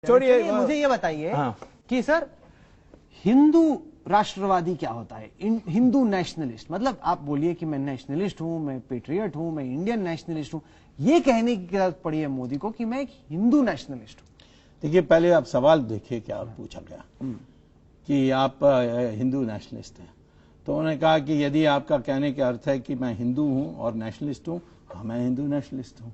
छोड़िए, मुझे ये बताइए कि सर हिंदू राष्ट्रवादी क्या होता है? हिंदू नेशनलिस्ट मतलब आप बोलिए कि मैं नेशनलिस्ट हूं, मैं पेट्रियट हूं, मैं इंडियन नेशनलिस्ट हूं, ये कहने की जरूरत पड़ी है मोदी को कि मैं एक हिंदू नेशनलिस्ट हूं। देखिए, पहले आप सवाल देखिए क्या पूछा गया कि आप हिंदू नेशनलिस्ट हैं, तो उन्होंने कहा कि यदि आपका कहने का अर्थ है कि मैं हिंदू हूं और नेशनलिस्ट हूं, हाँ मैं हिंदू नेशनलिस्ट हूं,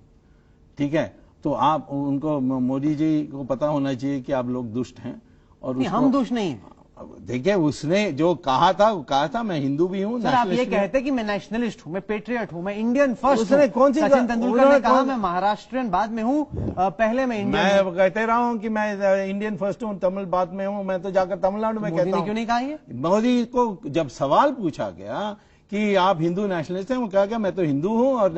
ठीक है। तो आप उनको, मोदी जी को पता होना चाहिए कि आप लोग दुष्ट हैं और हम दुष्ट नहीं हैं। देखिए, उसने जो कहा था वो कहा था मैं हिंदू भी हूं। सर आप ये कहते कि मैं नेशनलिस्ट हूं, मैं पेट्रियट हूं, मैं इंडियन फर्स्ट। उसने कौन सी, सचिन तेंदुलकर ने कहा मैं महाराष्ट्रियन बाद में हूं, पहले मैं इंडियन। मैं कहते रहा हूं कि मैं इंडियन फर्स्ट हूं, तमिल बाद में हूं, मैं तो जाकर तमिलनाडु में कहता हूं। क्यों नहीं कहा ये? मोदी को जब सवाल पूछा गया कि आप हिंदू नेशनलिस्ट हैं, वो कहा कि मैं तो हिंदू हूं और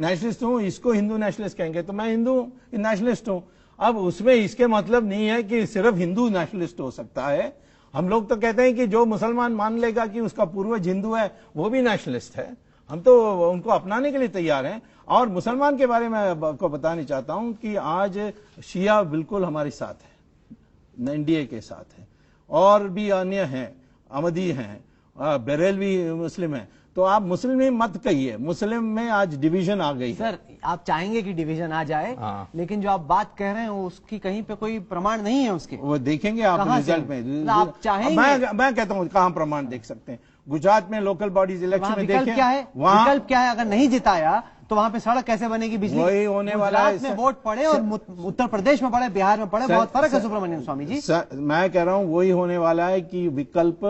नेशनलिस्ट हूं, इसको हिंदू नेशनलिस्ट कहेंगे तो मैं हिंदू नेशनलिस्ट हूं। अब उसमें इसके मतलब नहीं है कि सिर्फ हिंदू नेशनलिस्ट हो सकता है। हम लोग तो कहते हैं कि जो मुसलमान मान लेगा कि उसका पूर्वज हिंदू है वो भी नेशनलिस्ट है, हम तो उनको अपनाने के लिए तैयार हैं। और मुसलमान के बारे में आपको बताना चाहता हूं कि आज शिया बिल्कुल हमारे साथ है, एनडीए के साथ है, और भी अन्य हैं, अहमदी हैं, बरेलवी मुस्लिम है। तो आप मुस्लिम में मत कहिए, मुस्लिम में आज डिवीजन आ गई। सर आप चाहेंगे कि डिवीजन आ जाए, लेकिन जो आप बात कह रहे हैं उसकी कहीं पे कोई प्रमाण नहीं है उसके। वो देखेंगे आप रिजल्ट में। आप चाहेंगे? मैं कहता हूँ कहाँ प्रमाण देख सकते हैं? गुजरात में लोकल बॉडीज इलेक्शन में देखें, क्या है विकल्प क्या है? अगर नहीं जिताया तो वहां पे सड़क कैसे बनेगी, बिजली? वही होने वाला है। में वोट पड़े और उत्तर प्रदेश में पड़े, बिहार में पड़े, बहुत फर्क है सुब्रमण्यम स्वामी जी। मैं कह रहा हूं वही होने वाला है कि विकल्प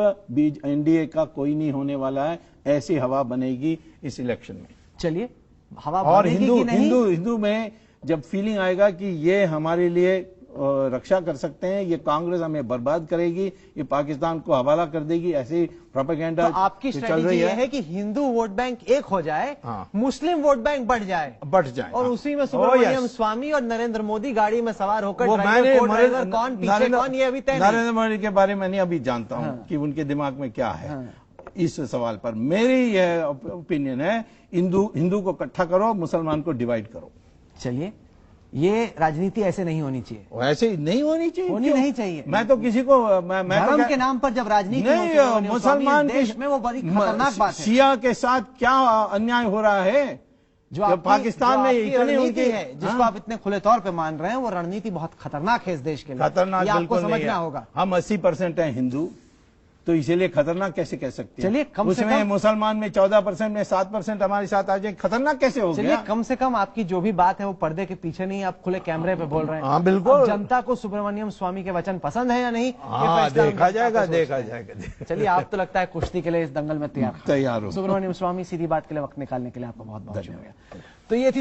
एनडीए का कोई नहीं होने वाला है। ऐसी हवा बनेगी इस इलेक्शन में। चलिए, हवा और हिंदू हिंदू में जब फीलिंग आएगा कि ये हमारे लिए रक्षा कर सकते हैं, ये कांग्रेस हमें बर्बाद करेगी, ये पाकिस्तान को हवाला कर देगी, ऐसी प्रोपेगेंडा तो आपकी स्ट्रेटेजी ये है कि हिंदू वोट बैंक एक हो जाए, मुस्लिम वोट बैंक बढ़ जाए और उसी में सुब्रमण्यम स्वामी और नरेंद्र मोदी गाड़ी में सवार होकर कौन पीछे कौन, ये अभी तय नहीं। नरेंद्र मोदी के बारे में नहीं अभी जानता हूं कि उनके दिमाग में क्या है। इस सवाल पर मेरी यह ओपिनियन है, हिंदू को इकट्ठा करो, मुसलमान को डिवाइड करो। चलिए, ये राजनीति ऐसे नहीं होनी चाहिए। ऐसे नहीं होनी चाहिए, होनी नहीं चाहिए। मैं तो किसी को धर्म के नाम पर जब राजनीति नहीं, मुसलमान देश में वो बड़ी खतरनाक बात है। शिया के साथ क्या अन्याय हो रहा है जो पाकिस्तान में इतनी रणनीति है, जिसको आप इतने खुले तौर पे मान रहे हैं, वो रणनीति बहुत खतरनाक है इस देश के लिए। खतरनाक आपको समझना होगा। हम 80% हैं हिंदू, तो इसीलिए खतरनाक कैसे कह सकते हैं? चलिए, उसमें मुसलमान में 14% में 7% हमारे साथ आ जाए, खतरनाक कैसे हो गया? चलिए, कम से कम आपकी जो भी बात है वो पर्दे के पीछे नहीं, आप खुले कैमरे पे बोल रहे हैं। हाँ बिल्कुल। जनता को सुब्रमण्यम स्वामी के वचन पसंद है या नहीं, देखा जाएगा, देखा जाएगा। चलिए, आप तो लगता है कुश्ती के लिए इस दंगल में तैयार हो। सुब्रमण्यम स्वामी, सीधी बात के लिए वक्त निकालने के लिए आपका बहुत बहुत शुक्रिया। तो ये थी